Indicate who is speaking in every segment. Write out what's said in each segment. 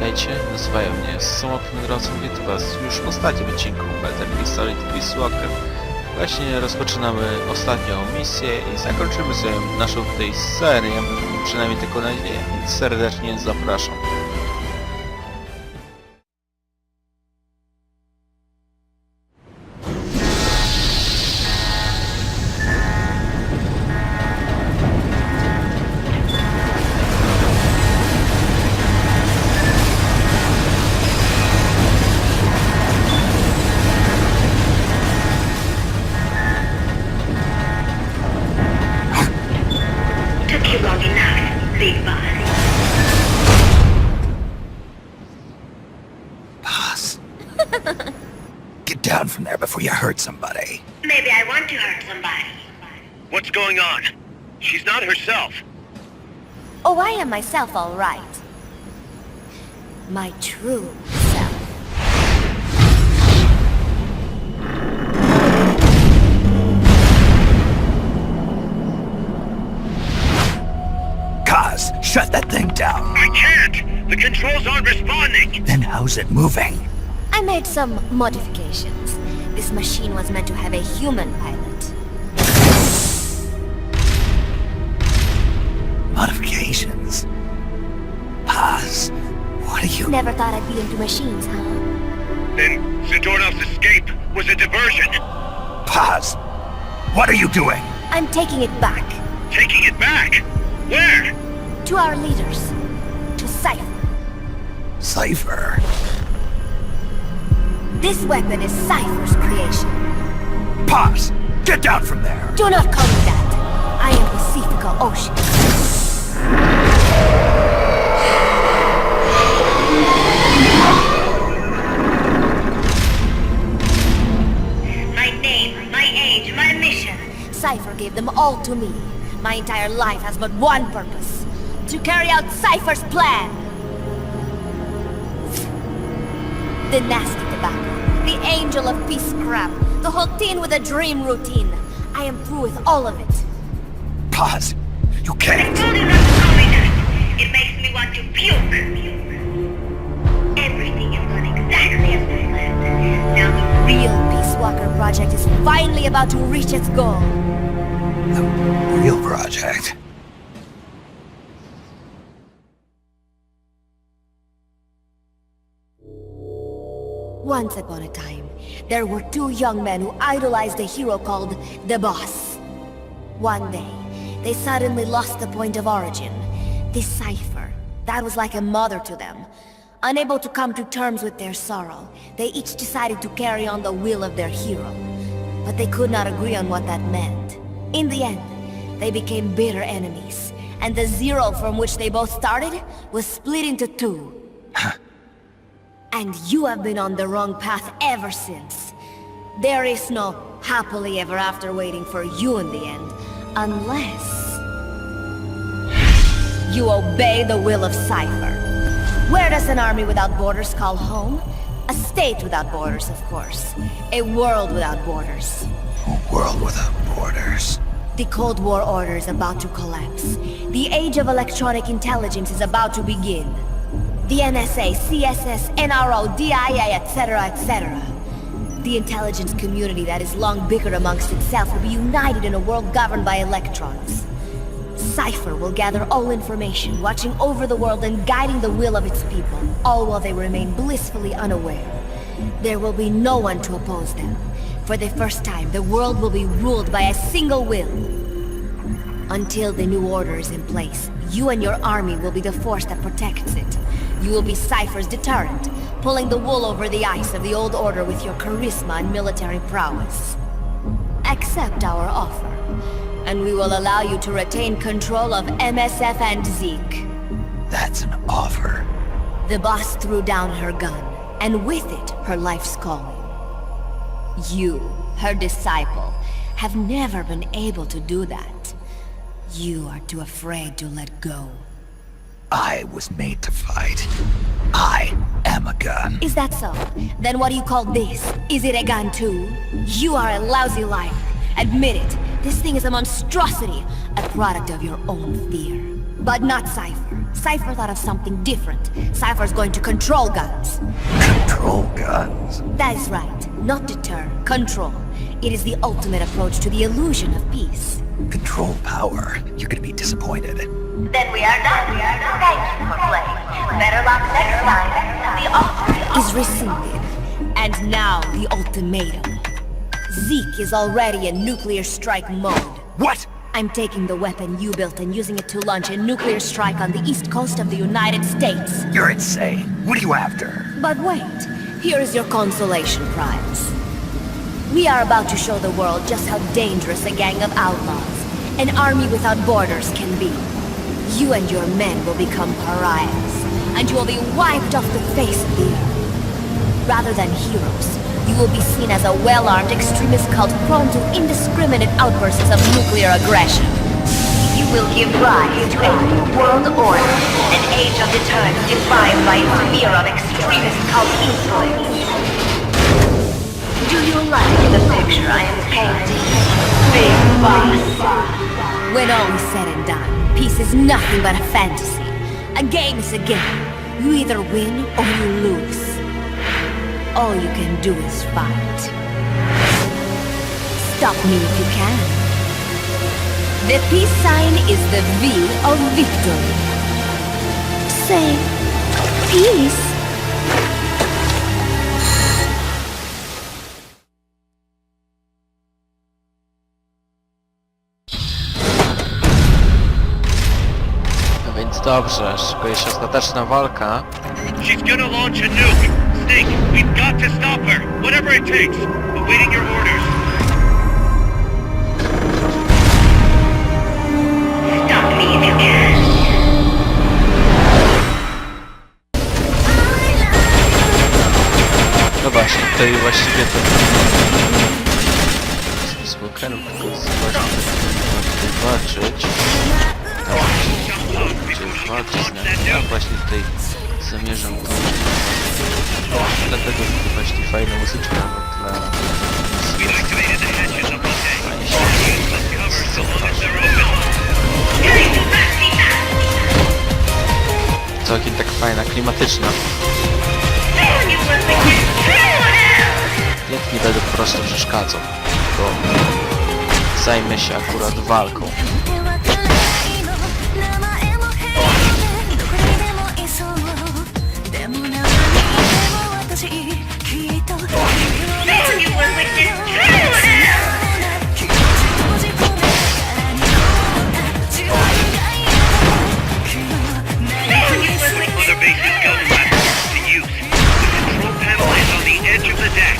Speaker 1: witajcie, nazywają mnie samotnym gracą, witam was już w ostatnim odcinku Metal Gear Solid Walker. Właśnie rozpoczynamy ostatnią misję i zakończymy sobie naszą tutaj serię, przynajmniej tylko nadzieję, więc serdecznie zapraszam.
Speaker 2: Big Bossa.
Speaker 3: Boss. Get down from there before you hurt somebody.
Speaker 2: Maybe I want to hurt somebody.
Speaker 4: What's going on? She's not herself.
Speaker 5: Oh, I am myself, all right. My true self.
Speaker 3: Kaz, shut that thing down.
Speaker 4: I can't! The controls aren't responding!
Speaker 3: Then how's it moving?
Speaker 5: I made some modifications. This machine was meant to have a human pilot.
Speaker 3: Modifications? Kaz, what are you...
Speaker 5: Never thought I'd be into machines, huh?
Speaker 4: Then Zadornov's escape was a diversion.
Speaker 3: Kaz, what are you doing?
Speaker 5: I'm taking it back.
Speaker 4: Taking it back? Where?
Speaker 5: To our leaders. To Cypher.
Speaker 3: Cypher?
Speaker 5: This weapon is Cypher's creation.
Speaker 3: Paz, get down from there.
Speaker 5: Do not call me that. I am Pacifica Ocean.
Speaker 2: My name, my age, my mission.
Speaker 5: Cypher gave them all to me. My entire life has but one purpose. To carry out Cypher's plan. The nasty tobacco. The angel of peace scrap. The whole teen with a dream routine. I am through with all of it.
Speaker 3: Paz, you
Speaker 2: I
Speaker 3: can't.
Speaker 2: told you not to call me that. It makes me want to puke. Everything is going exactly as planned. Now the
Speaker 5: Real Peace Walker project is finally about to reach its goal.
Speaker 3: The real project.
Speaker 5: Once upon a time, there were two young men who idolized a hero called the Boss. One day, they suddenly lost the point of origin. This Cypher, that was like a mother to them. Unable to come to terms with their sorrow, they each decided to carry on the will of their hero. But they could not agree on what that meant. In the end, they became bitter enemies, and the Zero from which they both started was split into two. And you have been on the wrong path ever since. There is no happily ever after waiting for you in the end, unless you obey the will of Cypher. Where does an army without borders call home? A state without borders, of course. A world without borders.
Speaker 3: A world without borders.
Speaker 5: The Cold War order is about to collapse. The age of electronic intelligence is about to begin. The NSA, CSS, NRO, DIA, etc., etc. The intelligence community that has long bickered amongst itself will be united in a world governed by electrons. Cypher will gather all information, watching over the world and guiding the will of its people, all while they remain blissfully unaware. There will be no one to oppose them. For the first time, the world will be ruled by a single will. Until the new order is in place, you and your army will be the force that protects it. You will be Cypher's deterrent, pulling the wool over the eyes of the old order with your charisma and military prowess. Accept our offer, and we will allow you to retain control of MSF and Zeke.
Speaker 3: That's an offer.
Speaker 5: The boss threw down her gun, and with it, her life's calling. You, her disciple, have never been able to do that. You are too afraid to let go.
Speaker 3: I was made to fight. I am a gun.
Speaker 5: Is that so? Then what do you call this? Is it a gun too? You are a lousy liar. Admit it. This thing is a monstrosity. A product of your own fear. But not Cypher. Cypher thought of something different. Cypher's going to control guns.
Speaker 3: Control guns.
Speaker 5: That is right. Not deter, control. It is the ultimate approach to the illusion of peace.
Speaker 3: Control power. You're gonna be disappointed.
Speaker 2: Then we are done. Thank you for playing. Better luck next time. The offer
Speaker 5: Is rescinded. And now the ultimatum. Zeke is already in nuclear strike mode.
Speaker 3: What?
Speaker 5: I'm taking the weapon you built and using it to launch a nuclear strike on the east coast of the United States.
Speaker 3: You're insane. What are you after?
Speaker 5: But wait, here is your consolation prize. We are about to show the world just how dangerous a gang of outlaws, an army without borders can be. You and your men will become pariahs, and you will be wiped off the face of the earth. Rather than heroes, you will be seen as a well-armed extremist cult prone to indiscriminate outbursts of nuclear aggression.
Speaker 2: you will give rise to a new world order, an age of deterrence defined by its fear of extremist cult influence. Do you like the picture I am painting? Big Bossa.
Speaker 5: When all is said and done, peace is nothing but a fantasy. A game is a game. You either win or you lose. All you can do is fight. Stop me if you can. The peace sign is the V of victory. Say, peace.
Speaker 1: No więc dobrze, szykuje się ostateczna walka.
Speaker 4: She's gonna launch a nuke! Snake, we've got to stop her! Whatever it takes! Awaiting your orders!
Speaker 2: Stop me if you can.
Speaker 1: No właśnie, tutaj właściwie to... Z smokerem tylko właśnie walczyć. Gdzie walczyć z nami. Ja właśnie tutaj zamierzam to... Dlatego tutaj właśnie fajna muzyczka dla... Fajnie całkiem tak fajna, klimatyczna. Jak nie będę po prostu przeszkadzał, bo zajmę się akurat walką.
Speaker 4: Other bases gun platforms to use. The control panel is on the edge of the deck.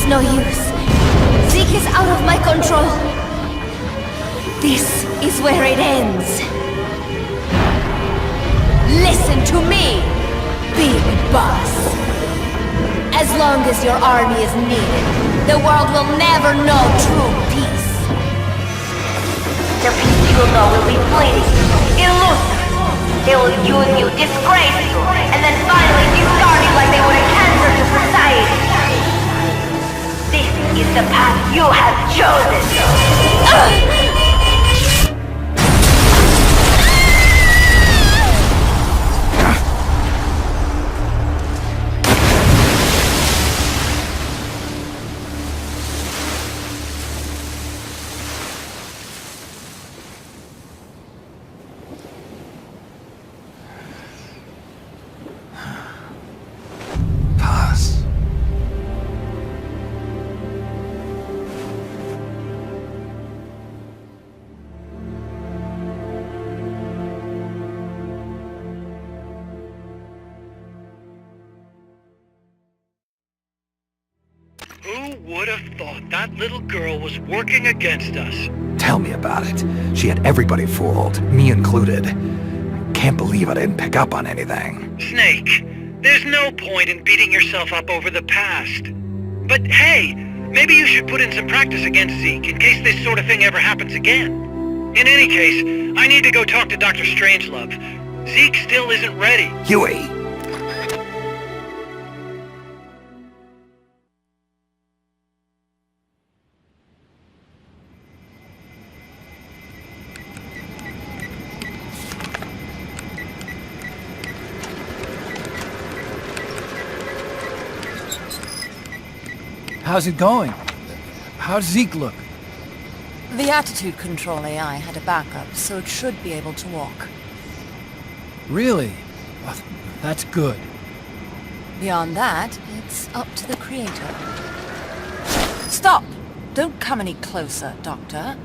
Speaker 5: No use. Zeke is out of my control. This is where it ends. Listen to me, Big Boss. As long as your army is needed, the world will never know true peace.
Speaker 2: The peace you will know will be fleeting, elusive. They will use you, disgrace you, and then finally discard you like they would a cancer to society. This is the path you have chosen.
Speaker 4: Who would have thought that little girl was working against us?
Speaker 3: Tell me about it. She had everybody fooled, me included. Can't believe I didn't pick up on anything.
Speaker 4: Snake, there's no point in beating yourself up over the past. But hey, maybe you should put in some practice against Zeke in case this sort of thing ever happens again. In any case, I need to go talk to Dr. Strangelove. Zeke still isn't ready.
Speaker 3: Huey!
Speaker 6: How's it going? How's Zeke look?
Speaker 7: The attitude control AI had a backup, so it should be able to walk.
Speaker 6: Really? Well, that's good.
Speaker 7: Beyond that, it's up to the creator. Stop! Don't come any closer, Doctor.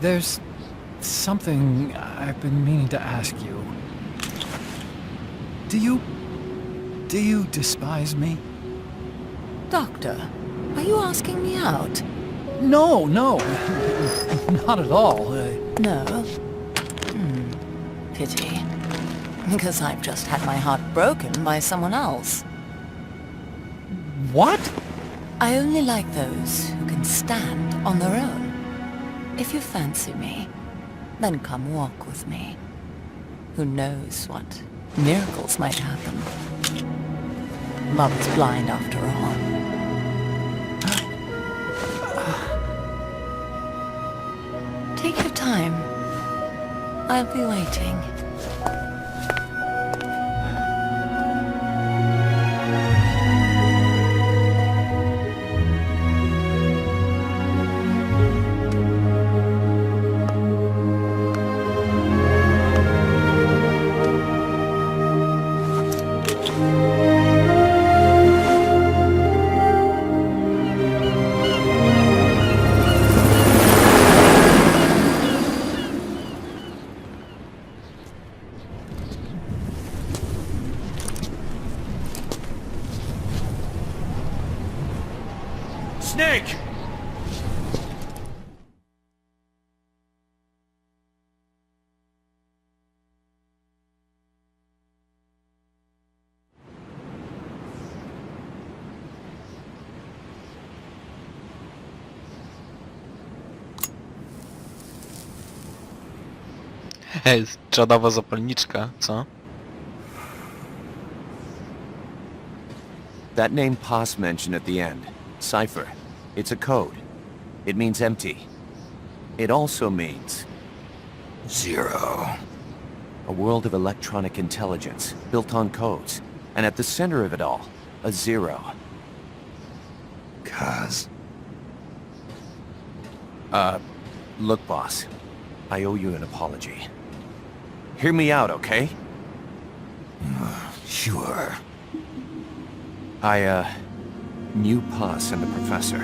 Speaker 6: There's something I've been meaning to ask you. Do you despise me?
Speaker 7: Doctor, are you asking me out?
Speaker 6: No, not at all.
Speaker 7: No? Pity. Because I've just had my heart broken by someone else.
Speaker 6: What?
Speaker 7: I only like those who can stand on their own. If you fancy me, then come walk with me. Who knows what miracles might happen. Love is blind after all. Take your time. I'll be waiting.
Speaker 4: Snake!
Speaker 1: Hej, czadowa zapalniczka, co?
Speaker 8: That name Paz mentioned at the end, Cipher, it's a code. It means empty. It also means...
Speaker 3: Zero.
Speaker 8: a world of electronic intelligence, built on codes. And at the center of it all, a zero.
Speaker 3: Cuz...
Speaker 8: Look, boss. I owe you an apology. Hear me out, okay?
Speaker 3: Sure.
Speaker 8: I knew Paz and the professor.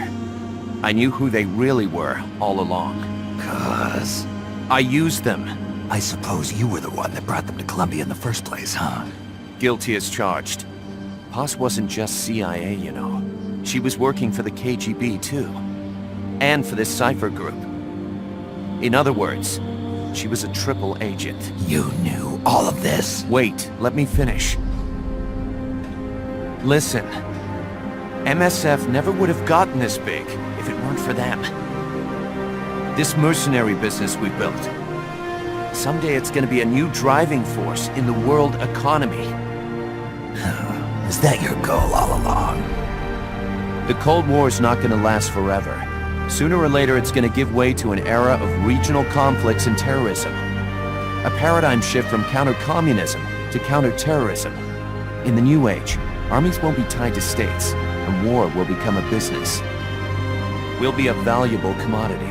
Speaker 8: I knew who they really were all along.
Speaker 3: Cuz...
Speaker 8: I used them.
Speaker 3: I suppose you were the one that brought them to Columbia in the first place, huh?
Speaker 8: Guilty as charged. Paz wasn't just CIA, you know. She was working for the KGB, too. And for this Cipher group. In other words, she was a triple agent.
Speaker 3: You knew all of this?
Speaker 8: Wait, let me finish. Listen. MSF never would have gotten this big if it weren't for them. This mercenary business we built. Someday it's gonna be a new driving force in the world economy.
Speaker 3: Is that your goal all along?
Speaker 8: The Cold War is not gonna last forever. Sooner or later it's gonna give way to an era of regional conflicts and terrorism. A paradigm shift from counter-communism to counter-terrorism. In the new age, armies won't be tied to states, and war will become a business. We'll be a valuable commodity.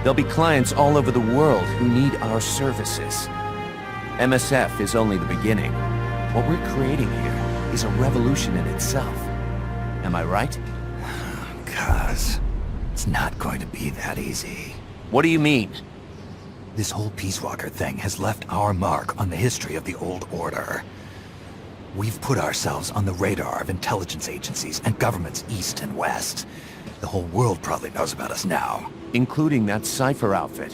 Speaker 8: There'll be clients all over the world who need our services. MSF is only the beginning. What we're creating here is a revolution in itself. Am I right?
Speaker 3: Cuz... it's not going to be that easy.
Speaker 8: What do you mean?
Speaker 3: This whole Peace Walker thing has left our mark on the history of the Old Order. We've put ourselves on the radar of intelligence agencies and governments east and west. The whole world probably knows about us now.
Speaker 8: Including that cipher outfit.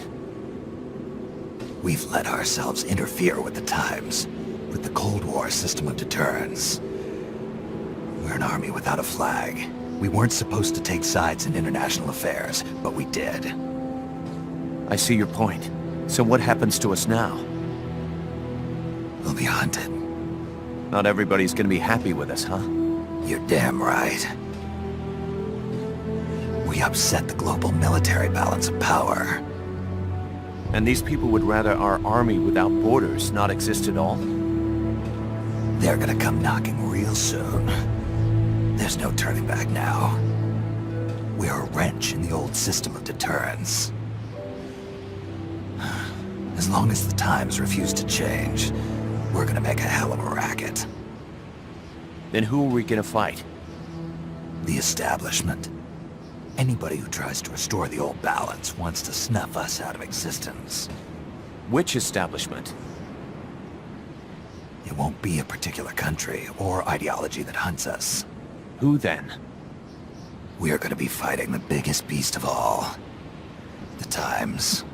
Speaker 3: We've let ourselves interfere with the times, with the Cold War system of deterrence. We're an army without a flag. We weren't supposed to take sides in international affairs, but we did.
Speaker 8: I see your point. So what happens to us now?
Speaker 3: We'll be hunted.
Speaker 8: Not everybody's gonna be happy with us, huh?
Speaker 3: You're damn right. We upset the global military balance of power.
Speaker 8: And these people would rather our army without borders not exist at all?
Speaker 3: They're gonna come knocking real soon. There's no turning back now. We're a wrench in the old system of deterrence. As long as the times refuse to change, we're gonna make a hell of a racket.
Speaker 8: Then who are we gonna fight?
Speaker 3: The establishment. Anybody who tries to restore the old balance wants to snuff us out of existence.
Speaker 8: Which establishment?
Speaker 3: It won't be a particular country or ideology that hunts us.
Speaker 8: Who then?
Speaker 3: We are going to be fighting the biggest beast of all. The Times.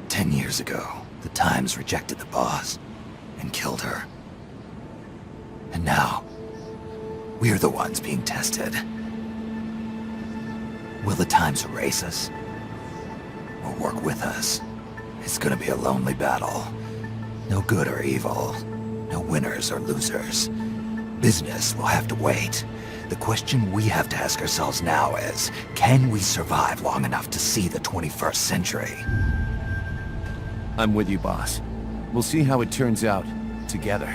Speaker 3: 10 years ago, the Times rejected the boss and killed her. And now, we're the ones being tested. Will the Times erase us? Or work with us? It's gonna be a lonely battle. No good or evil. No winners or losers. Business will have to wait. The question we have to ask ourselves now is, can we survive long enough to see the 21st century?
Speaker 8: I'm with you, boss. We'll see how it turns out, together.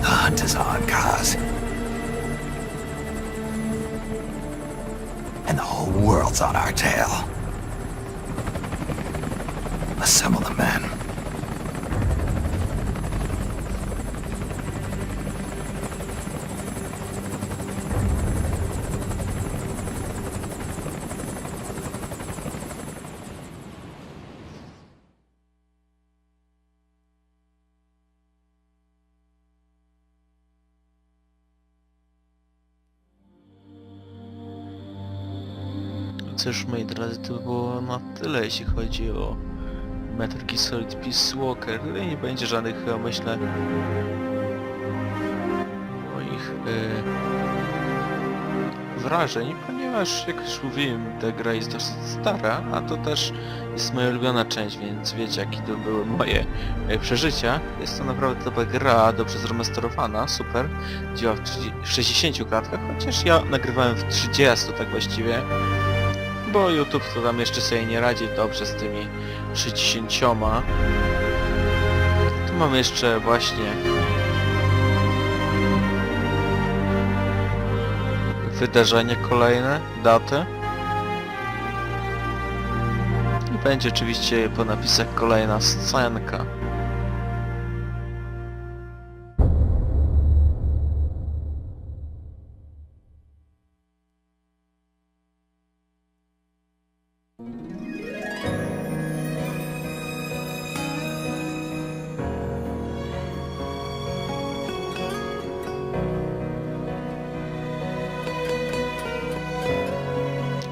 Speaker 3: The hunt is on, Kaz. And the whole world's on our tail. Assemble the men.
Speaker 1: Cóż, moi drodzy, to było na tyle, jeśli chodzi o Metal Gear Solid Peace Walker. Tutaj nie będzie żadnych, chyba myślę, moich wrażeń, ponieważ, jak już mówiłem, ta gra jest dosyć stara, a to też jest moja ulubiona część, więc wiecie, jakie to były moje przeżycia. Jest to naprawdę dobra gra, dobrze zremasterowana, super. Działa w 60 klatkach, chociaż ja nagrywałem w 30, tak właściwie. Bo YouTube to tam jeszcze sobie nie radzi dobrze z tymi 60. Tu mamy jeszcze właśnie wydarzenie kolejne, datę. I będzie oczywiście po napisach kolejna scenka.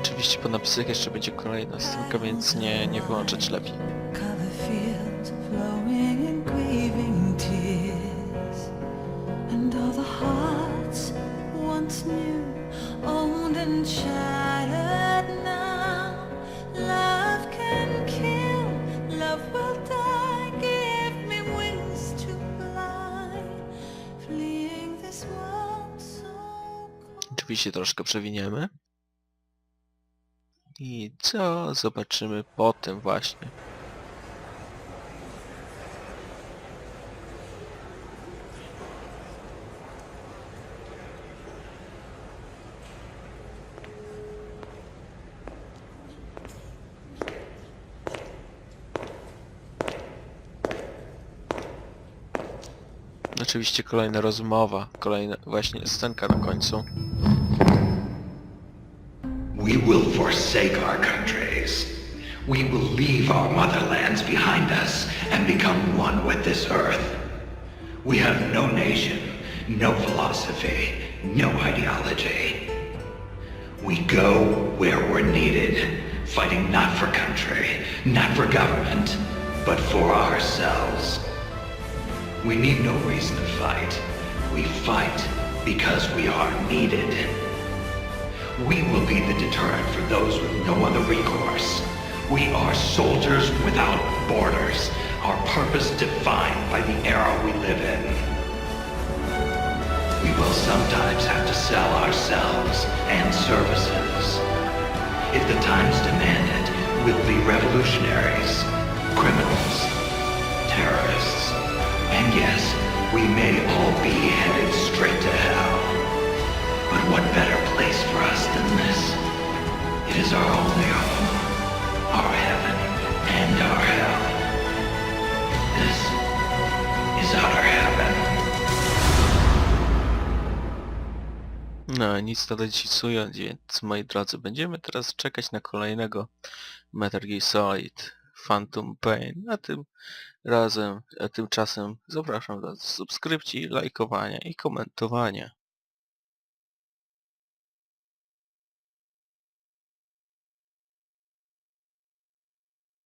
Speaker 1: Oczywiście po napisach jeszcze będzie kolejna scenka, więc nie wyłączać lepiej.
Speaker 9: Cover fields flowing in grieving tears, and all the hearts once new, old and shattered now. Love can kill, love will die. Give me wings to fly, fleeing this world so cold.
Speaker 1: Oczywiście troszkę przewiniemy. I co zobaczymy potem właśnie. Oczywiście kolejna rozmowa, kolejna właśnie scenka na końcu.
Speaker 3: We will forsake our countries. We will leave our motherlands behind us and become one with this earth. We have no nation, no philosophy, no ideology. We go where we're needed, fighting not for country, not for government, but for ourselves. We need no reason to fight. We fight because we are needed. We will be the deterrent for those with no other recourse. We are soldiers without borders, our purpose defined by the era we live in. We will sometimes have to sell ourselves and services. If the times demand it, we'll be revolutionaries, criminals, terrorists, and yes, we may all be headed straight to hell. But what better place for us than this? It is our only home, our heaven and our hell. This is our heaven.
Speaker 1: No, nic dodać, więc moi drodzy, będziemy teraz czekać na kolejnego Metal Gear Solid Phantom Pain. A tymczasem zapraszam do subskrypcji, lajkowania i komentowania.